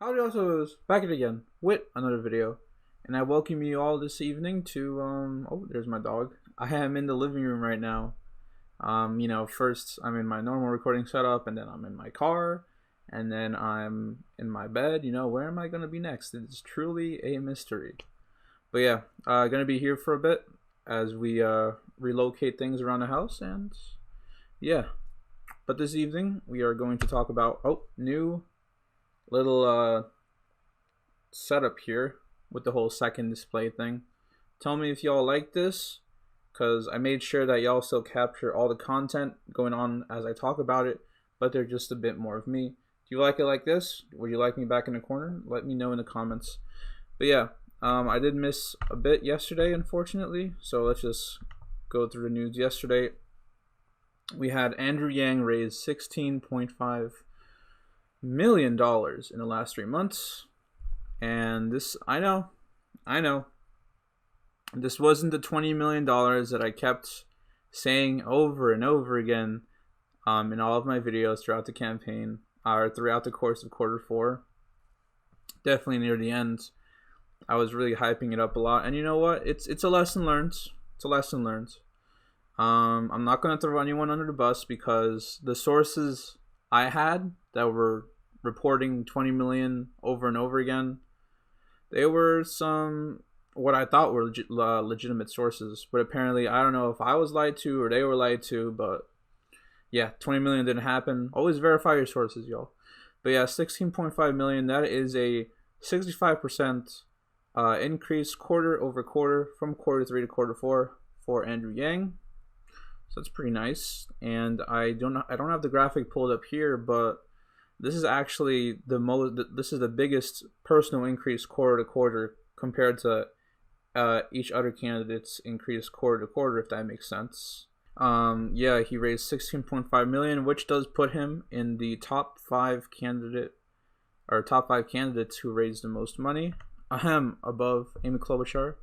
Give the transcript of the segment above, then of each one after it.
Howdy also is back at it again with another video, and I welcome you all this evening to oh, there's my dog. I am in the living room right now. First I'm in my normal recording setup, and then I'm in my car, and then I'm in my bed. Where am I gonna be next? It's truly a mystery. But yeah, gonna be here for a bit as we relocate things around the house, and yeah. But this evening we are going to talk about new little setup here with the whole second display thing. Tell me if y'all like this, because I made sure that y'all still capture all the content going on as I talk about it, but they're just a bit more of me. Do you like it like this? Would you like me back in the corner? Let me know in the comments. But yeah, I did miss a bit yesterday, unfortunately, so let's just go through the news. Yesterday we had Andrew Yang raise $16.5 million in the last 3 months, and this I know this wasn't the $20 million that I kept saying over and over again in all of my videos throughout the campaign, or throughout the course of Q4. Definitely near the end, I was really hyping it up a lot, and you know what, it's a lesson learned. It's a lesson learned. I'm not going to throw anyone under the bus, because the sources I had that were reporting 20 million over and over again, they were some what I thought were legitimate sources, but apparently I don't know if I was lied to or they were lied to. But yeah, 20 million didn't happen. Always verify your sources, y'all. But yeah, 16.5 million, that is a 65% increase quarter over quarter from Q3 to Q4 for Andrew Yang. So that's pretty nice. And I don't have the graphic pulled up here, but this is actually this is the biggest personal increase quarter to quarter compared to each other candidate's increase quarter to quarter, if that makes sense. Yeah, he raised 16.5 million, which does put him in the top five candidates who raised the most money, above Amy Klobuchar.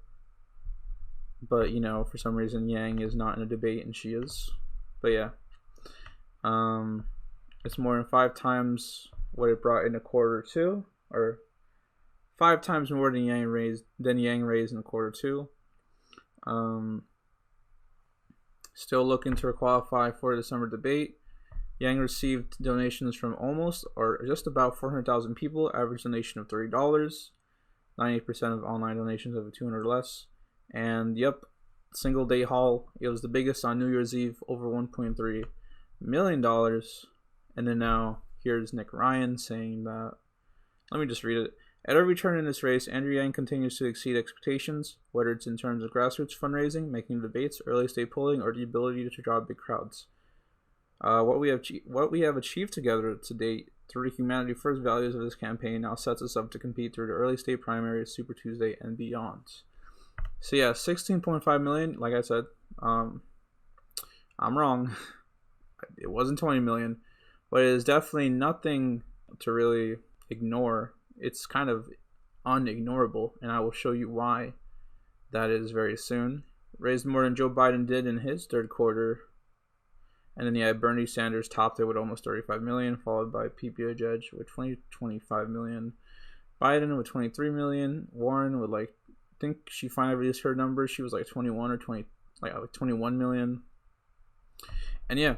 But for some reason Yang is not in a debate and she is. But yeah, it's more than 5 times what it brought in a Q2, or 5 times more than Yang raised in a Q2. Still looking to qualify for the summer debate. Yang received donations from almost, or just about, 400,000 people. Average donation of $30. 98% of online donations over 200 or less. And yep, single day haul, it was the biggest on New Year's Eve, over $1.3 million. And then now here's Nick Ryan saying that, let me just read it. At every turn in this race, Andrew Yang continues to exceed expectations, whether it's in terms of grassroots fundraising, making debates, early state polling, or the ability to draw big crowds. What we have achieved together to date through the humanity first values of this campaign now sets us up to compete through the early state primaries, Super Tuesday, and beyond. So yeah, 16.5 million. Like I said, I'm wrong. It wasn't 20 million, but it is definitely nothing to really ignore. It's kind of unignorable, and I will show you why that is very soon. Raised more than Joe Biden did in his third quarter. And then yeah, Bernie Sanders topped it with almost 35 million, followed by Pete Buttigieg with 25 million, Biden with 23 million, Warren with, like, I think she finally released her numbers. She was like 21 or 20, like 21 million. And yeah,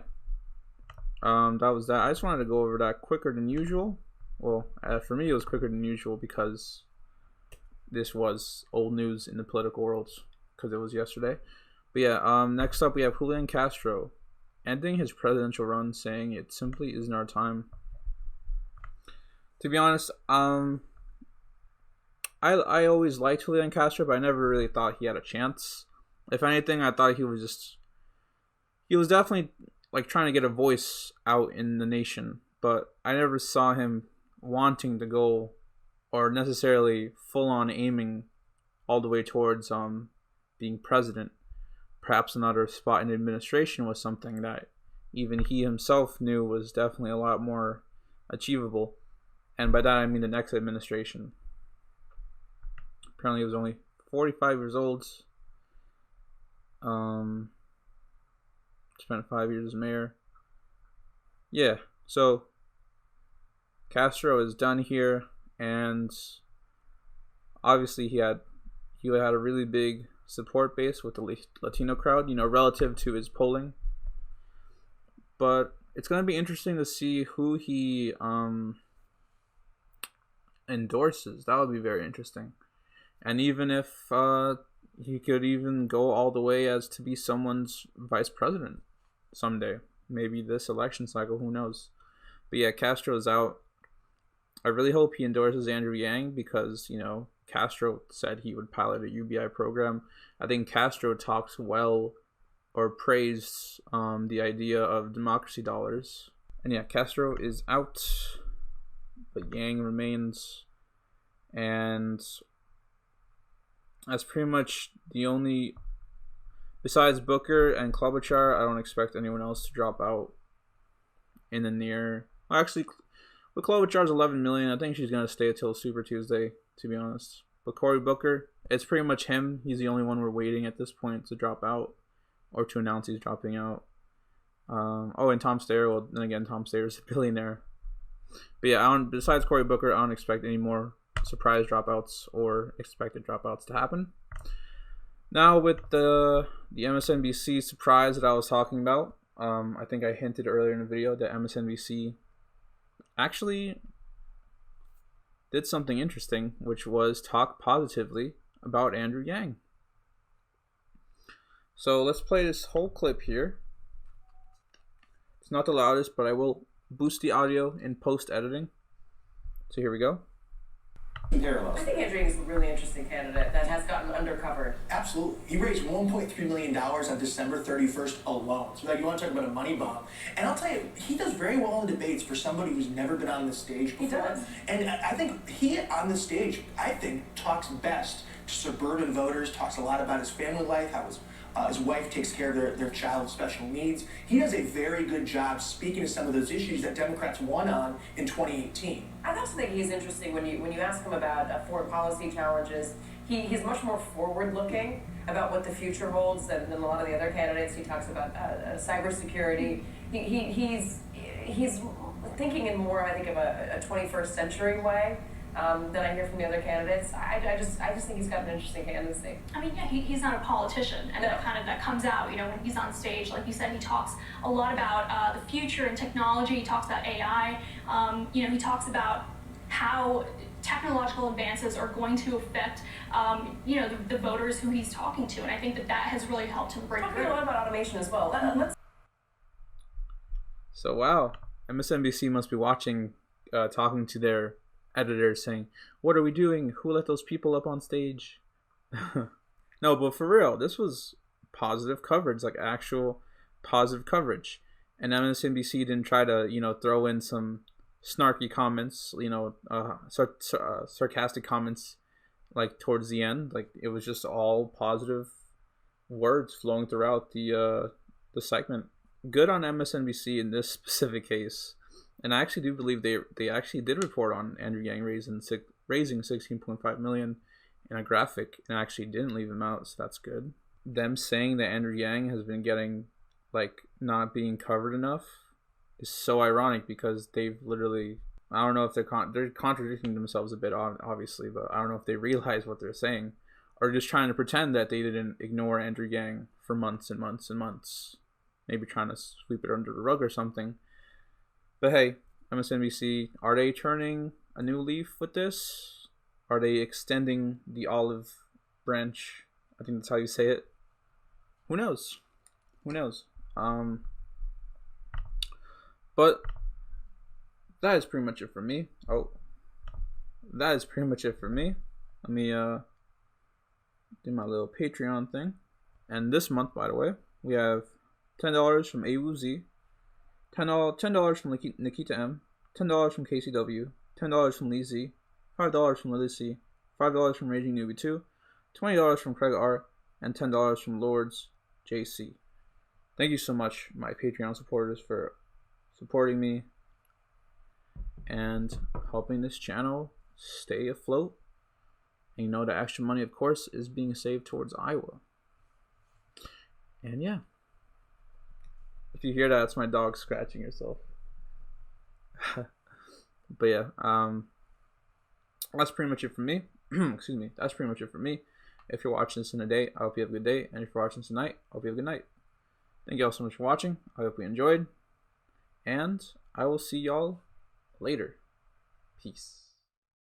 that was that. I just wanted to go over that quicker than usual. Well, for me, it was quicker than usual because this was old news in the political world, because it was yesterday. But yeah, next up we have Julian Castro ending his presidential run, saying it simply isn't our time. To be honest, I always liked Julian Castro, but I never really thought he had a chance. If anything, I thought he was definitely like trying to get a voice out in the nation, but I never saw him wanting to go, or necessarily full on aiming all the way towards being president. Perhaps another spot in the administration was something that even he himself knew was definitely a lot more achievable. And by that I mean the next administration. Apparently he was only 45 years old. Spent 5 years as mayor. Yeah, so Castro is done here, and obviously he had a really big support base with the Latino crowd, relative to his polling. But it's going to be interesting to see who he endorses. That would be very interesting. And even if he could even go all the way as to be someone's vice president someday, maybe this election cycle, who knows. But yeah, Castro's out. I really hope he endorses Andrew Yang because, Castro said he would pilot a UBI program. I think Castro talks well or praised the idea of democracy dollars. And yeah, Castro is out, but Yang remains. And that's pretty much the only, besides Booker and Klobuchar, I don't expect anyone else to drop out in the near. Well, actually, with Klobuchar's 11 million, I think she's going to stay until Super Tuesday, to be honest. But Cory Booker, it's pretty much him. He's the only one we're waiting at this point to drop out or to announce he's dropping out. And Tom Steyer. Well, then again, Tom Steyer is a billionaire. But yeah, besides Cory Booker, I don't expect any more surprise dropouts or expected dropouts to happen. Now with the MSNBC surprise that I was talking about, I think I hinted earlier in the video that MSNBC actually did something interesting, which was talk positively about Andrew Yang. So let's play this whole clip here. It's not the loudest, but I will boost the audio in post-editing. So here we go. Parallels. I think Andrew Yang is a really interesting candidate that has gotten undercovered. Absolutely. He raised $1.3 million on December 31st alone. So you want to talk about a money bomb. And I'll tell you, he does very well in debates for somebody who's never been on the stage before. He does. And I think he, on the stage, talks best to suburban voters, talks a lot about his family life, how his wife takes care of their child with special needs. He does a very good job speaking to some of those issues that Democrats won on in 2018. I also think he's interesting when you ask him about foreign policy challenges. He's much more forward-looking about what the future holds than a lot of the other candidates. He talks about cybersecurity. He's thinking in more, I think, of a 21st century way. Than I hear from the other candidates. I just think he's got an interesting candidacy. I mean, yeah, he's not a politician, and that comes out, when he's on stage. Like you said, he talks a lot about the future and technology. He talks about AI. He talks about how technological advances are going to affect, the voters who he's talking to, and I think that has really helped him break through. Talking a lot about automation as well. Let's. So wow, MSNBC must be watching, talking to their editors saying, "What are we doing? Who let those people up on stage?" No, but for real, this was positive coverage, like actual positive coverage. And MSNBC didn't try to, throw in some snarky comments, sarcastic comments, like towards the end. Like it was just all positive words flowing throughout the segment. Good on MSNBC in this specific case. And I actually do believe they actually did report on Andrew Yang raising 16.5 million in a graphic and actually didn't leave him out, so that's good. Them saying that Andrew Yang has been getting not being covered enough is so ironic because they've literally, I don't know if they're contradicting themselves a bit, obviously, but I don't know if they realize what they're saying or just trying to pretend that they didn't ignore Andrew Yang for months and months and months, maybe trying to sweep it under the rug or something. But hey, MSNBC, are they turning a new leaf with this? Are they extending the olive branch? I think that's how you say it. Who knows? Who knows? But that is pretty much it for me. That is pretty much it for me. Let me do my little Patreon thing. And this month, by the way, we have $10 from AWZ. $10 from Nikita M, $10 from KCW, $10 from Lee Z, $5 from Lily C, $5 from Raging Newbie 2, $20 from Craig R, and $10 from Lords JC. Thank you so much, my Patreon supporters, for supporting me and helping this channel stay afloat. And the extra money, of course, is being saved towards Iowa. And yeah. If you hear that, it's my dog scratching herself. But yeah, that's pretty much it for me. Excuse me. That's pretty much it for me. If you're watching this in a day, I hope you have a good day. And if you're watching this tonight, I hope you have a good night. Thank you all so much for watching. I hope you enjoyed. And I will see y'all later. Peace.